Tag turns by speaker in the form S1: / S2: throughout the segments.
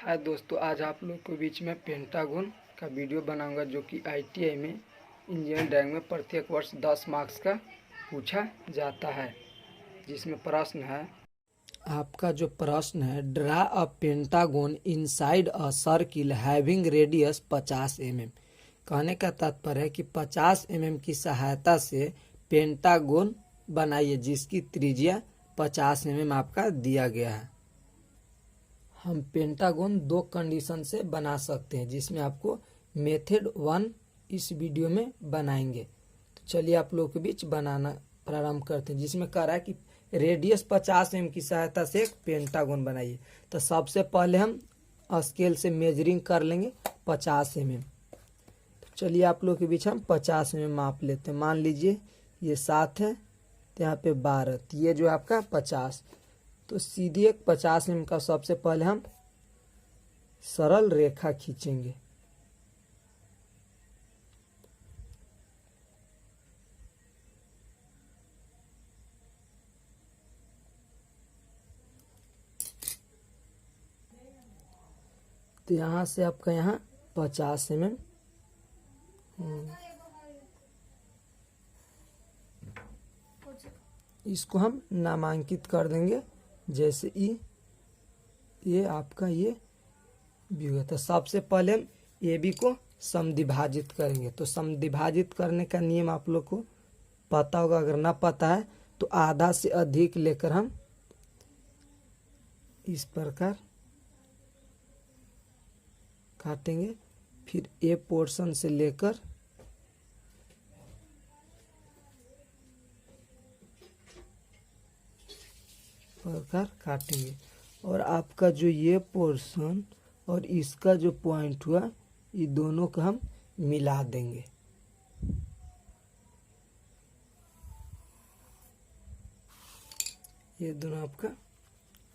S1: हाय दोस्तों, आज आप लोग के बीच में पेंटागन का वीडियो बनाऊंगा जो कि आईटीआई में इंजीनियरिंग ड्राइंग में प्रत्येक वर्ष 10 मार्क्स का पूछा जाता है। जिसमें प्रश्न है, आपका जो प्रश्न है, draw a pentagon inside a circle having radius 50 mm। कहने का तात्पर्य है कि 50 mm की सहायता से पेंटागन बनाइए जिसकी त्रिज्या 50 mm आपका दिया गया है। हम पेंटागन दो कंडीशन से बना सकते हैं, जिसमें आपको मेथड 1 इस वीडियो में बनाएंगे। तो चलिए आप लोगों के बीच बनाना प्रारंभ करते हैं, जिसमें कह रहा है कि रेडियस 50 mm की सहायता से एक पेंटागन बनाइए। तो सबसे पहले हम स्केल से मेजरिंग कर लेंगे 50 mm। तो चलिए आप लोगों के बीच हम 50 mm माप लेते हैं। मान लीजिए ये 7 है, तो यहाँ पे 12, तो ये जो है आपका 50। तो सीधी एक 50 mm का सबसे पहले हम सरल रेखा खींचेंगे। तो यहाँ से आपका यहाँ 50 mm इसको हम नामांकित कर देंगे, जैसे ये आपका ये व्यू है। तो सबसे पहले हम ए बी को समद्विभाजित करेंगे। तो समद्विभाजित करने का नियम आप लोग को पता होगा, अगर ना पता है तो आधा से अधिक लेकर हम इस प्रकार काटेंगे, फिर ए पोर्शन से लेकर प्रकार काटेंगे, और आपका जो ये पोर्शन और इसका जो पॉइंट हुआ, ये दोनों को हम मिला देंगे। ये दोनों आपका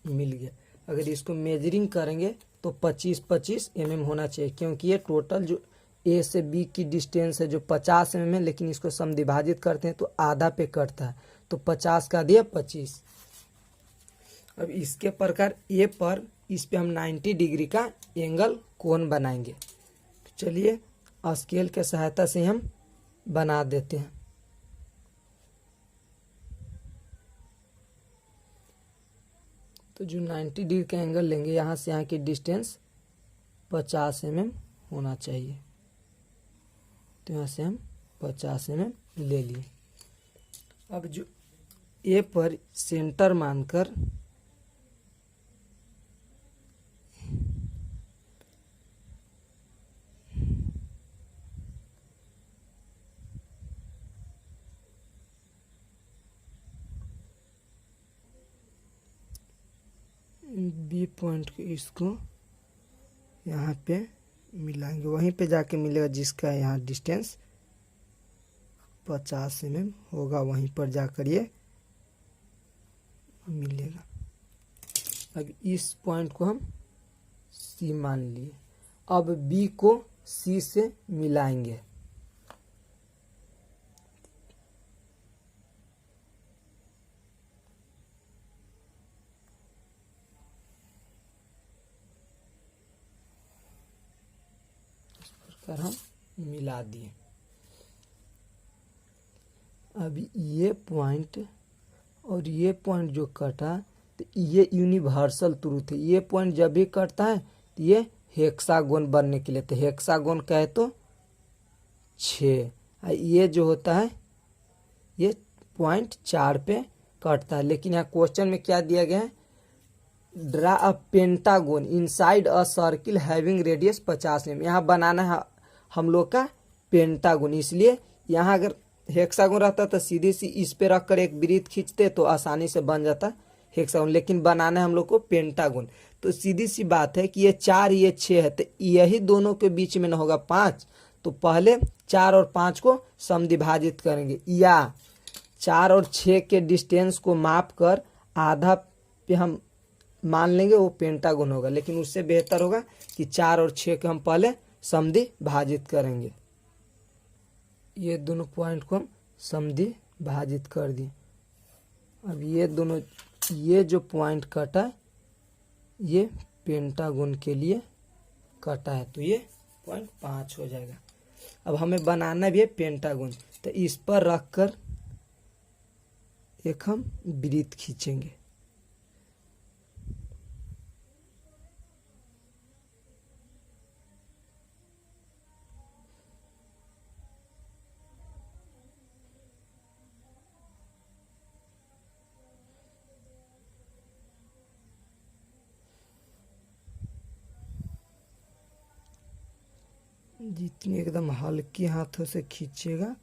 S1: मिल गया। अगर इसको मेजरिंग करेंगे तो 25-25 mm होना चाहिए, क्योंकि ये टोटल जो ए से बी की डिस्टेंस है जो 50 mm है, लेकिन इसको समद्विभाजित करते हैं तो आधा पे कटता है, तो 50 का दिया 25। अब इसके प्रकार ए पर इस पे हम 90 डिग्री का एंगल कोण बनाएंगे। तो चलिए स्केल के सहायता से हम बना देते हैं। तो जो 90 डिग्री का एंगल लेंगे, यहाँ से यहाँ की डिस्टेंस 50 mm होना चाहिए। तो यहाँ से हम 50 mm ले लिए। अब जो ए पर सेंटर मानकर बी पॉइंट को इसको यहाँ पे मिलाएंगे, वहीं पे जाके मिलेगा जिसका यहाँ डिस्टेंस 50 mm होगा, वहीं पर जाकर ये मिलेगा। अब इस पॉइंट को हम सी मान लिए। अब बी को सी से मिलाएंगे। हम मिला दिए। अब ये पॉइंट और ये पॉइंट जो कटा, तो ये यूनिवर्सल ट्रूथ है। ये पॉइंट जब भी कटता है तो ये हेक्सागोन बनने के लिए, तो हेक्सागोन कहे तो 6। ये जो होता है ये पॉइंट 4 पे कटता है। लेकिन यहाँ क्वेश्चन में क्या दिया गया है, draw a pentagon inside a circle having radius 50 mm। यहाँ बनाना है हम लोग का पेंटागन, इसलिए यहाँ अगर हेक्सागोन रहता तो सीधी सी इस पे रखकर एक वृत्त खींचते तो आसानी से बन जाता हेक्सागोन, लेकिन बनाना है हम लोग को पेंटागन। तो सीधी सी बात है कि ये 4 ये 6 है, तो यही दोनों के बीच में न होगा 5, तो पहले 4 और 5 को समद्विभाजित करेंगे, या 4 और 6 के डिस्टेंस को माप कर आधा पे हम मान लेंगे वो पेंटागन होगा। लेकिन उससे बेहतर होगा कि 4 और 6 को हम पहले समद्विभाजित करेंगे। ये दोनों पॉइंट को हम समद्विभाजित कर दिए। अब ये दोनों, ये जो पॉइंट कटा ये पेंटागन के लिए कटा है, तो ये 0.5 हो जाएगा। अब हमें बनाना भी है पेंटागन, तो इस पर रखकर एक हम वृत्त खींचेंगे। जितनी एकदम हल्के हाथों से खींचेगा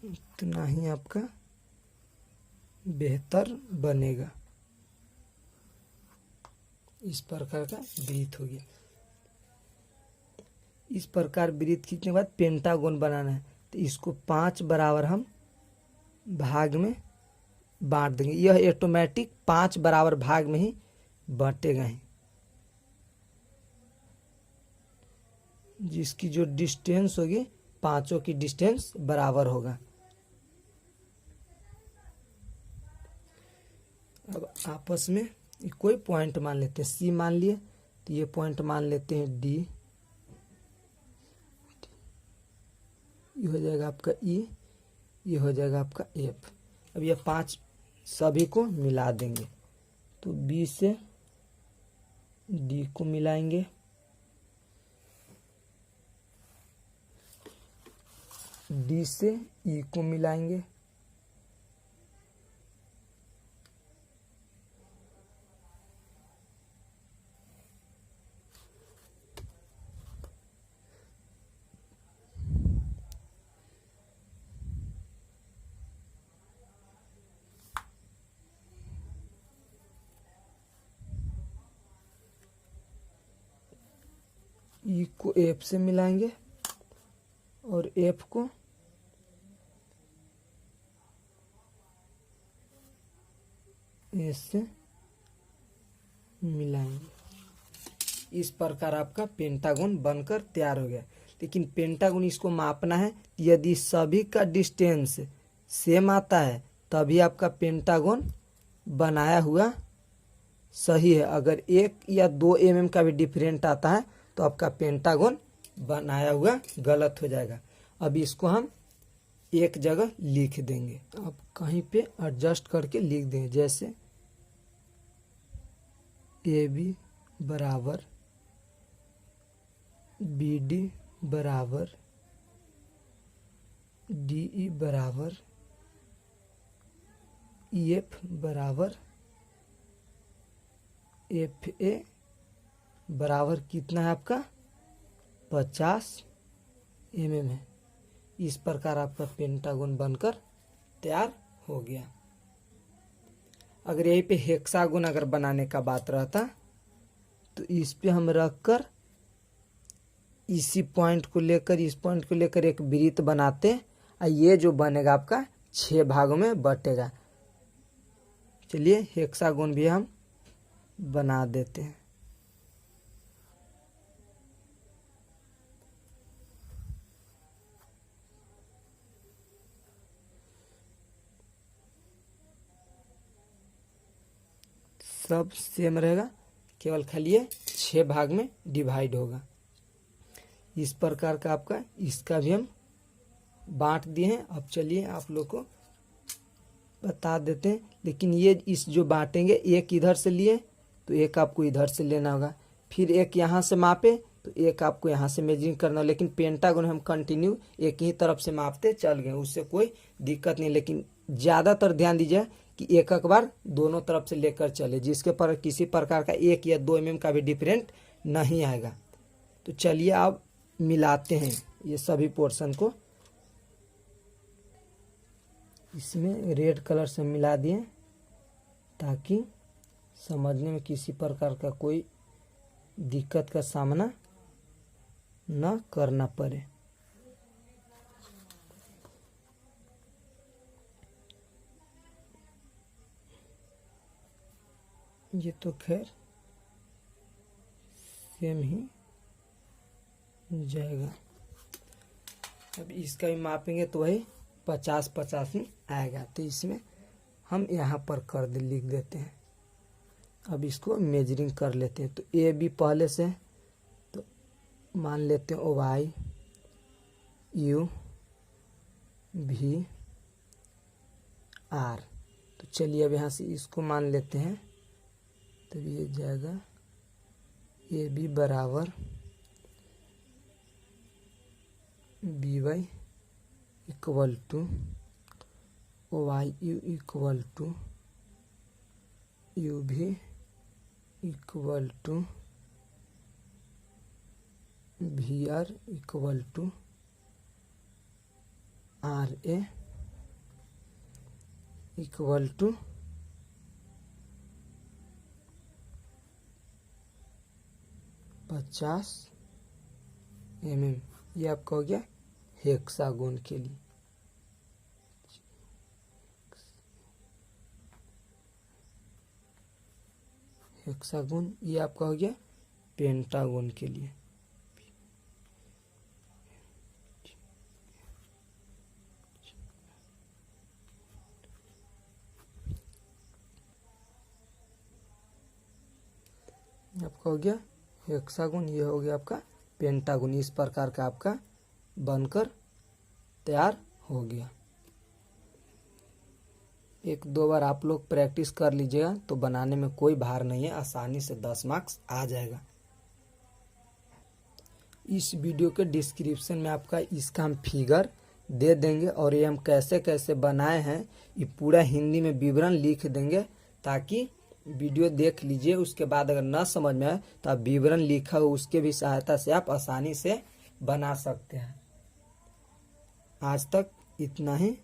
S1: उतना ही आपका बेहतर बनेगा। इस प्रकार का वृत्त हो गया। इस प्रकार वृत्त खींचने के बाद पेंटागन बनाना है, तो इसको 5 बराबर हम भाग में बांट देंगे। यह ऑटोमेटिक 5 बराबर भाग में ही बांटेगा ही, जिसकी जो डिस्टेंस होगी पांचों की डिस्टेंस बराबर होगा। अब आपस में कोई पॉइंट मान लेते हैं, सी मान लिए, तो ये पॉइंट मान लेते हैं डी, ये हो जाएगा आपका ई, ये हो जाएगा आपका एफ। अब ये 5 सभी को मिला देंगे, तो बी से डी को मिलाएंगे, डी से ई को मिलाएंगे, ई को एफ से मिलाएंगे और एफ को ए से मिलाएंगे। इस प्रकार आपका पेंटागन बनकर तैयार हो गया। लेकिन पेंटागन इसको मापना है, यदि सभी का डिस्टेंस सेम आता है तभी आपका पेंटागन बनाया हुआ सही है। अगर 1 या 2 mm का भी डिफरेंट आता है तो आपका पेंटागन बनाया हुआ गलत हो जाएगा। अब इसको हम एक जगह लिख देंगे, अब कहीं पे एडजस्ट करके लिख देंगे, जैसे ए बी बराबर बी डी बराबर डी ई बराबर ई एफ बराबर एफ ए बराबर कितना है आपका 50 mm है। इस प्रकार आपका पेंटागन बनकर तैयार हो गया। अगर यहीं पे हेक्सागोन अगर बनाने का बात रहता तो इस पे हम रखकर इसी पॉइंट को लेकर इस पॉइंट को लेकर एक वृत्त बनाते, और ये जो बनेगा आपका 6 भागों में बटेगा। चलिए हेक्सागोन भी हम बना देते हैं। सब सेम रहेगा, केवल खाली ये 6 भाग में डिवाइड होगा। इस प्रकार का आपका इसका भी हम बांट दिए हैं। अब चलिए आप लोग को बता देते हैं। लेकिन ये इस जो बांटेंगे, एक इधर से लिए तो एक आपको इधर से लेना होगा, फिर एक यहाँ से मापे तो एक आपको यहाँ से मेजरिंग करना होगा। लेकिन पेंटागन हम कंटिन्यू एक ही तरफ से मापते चल गए, उससे कोई दिक्कत नहीं। लेकिन ज़्यादातर ध्यान दीजिए कि एक बार दोनों तरफ से लेकर चले, जिसके पर किसी प्रकार का 1 या 2 mm का भी डिफरेंट नहीं आएगा। तो चलिए अब मिलाते हैं ये सभी पोर्शन को। इसमें रेड कलर से मिला दिए ताकि समझने में किसी प्रकार का कोई दिक्कत का सामना न करना पड़े। ये तो खैर सेम ही जाएगा। अब इसका भी मापेंगे तो वही 50-50 में आएगा। तो इसमें हम यहाँ पर कर दे लिख देते हैं अब इसको मेजरिंग कर लेते हैं। तो ए बी पहले से तो मान लेते हैं वाई यू भी आर। तो चलिए अब यहाँ से इसको मान लेते हैं। तो ये जाएगा ए बी बराबर B Y equal to Y U equal to U भी equal to V R equal to R A equal to 50 mm। ये आपका हो गया हेक्सागोन के लिए। हेक्सागोन ये आपका हो गया पेंटागोन के लिए। आपका हो गया हेक्सागोन, ये हो गया आपका पेंटागोन। इस प्रकार का आपका बनकर तैयार हो गया। एक दो बार आप लोग प्रैक्टिस कर लीजिएगा तो बनाने में कोई भार नहीं है, आसानी से 10 मार्क्स आ जाएगा। इस वीडियो के डिस्क्रिप्शन में आपका इसका हम फिगर दे देंगे और ये हम कैसे कैसे बनाए हैं ये पूरा हिंदी में विवरण लिख देंगे, ताकि वीडियो देख लीजिए। उसके बाद अगर ना समझ में आए तो आप विवरण लिखा हो उसके भी सहायता से आप आसानी से बना सकते हैं। आज तक इतना ही।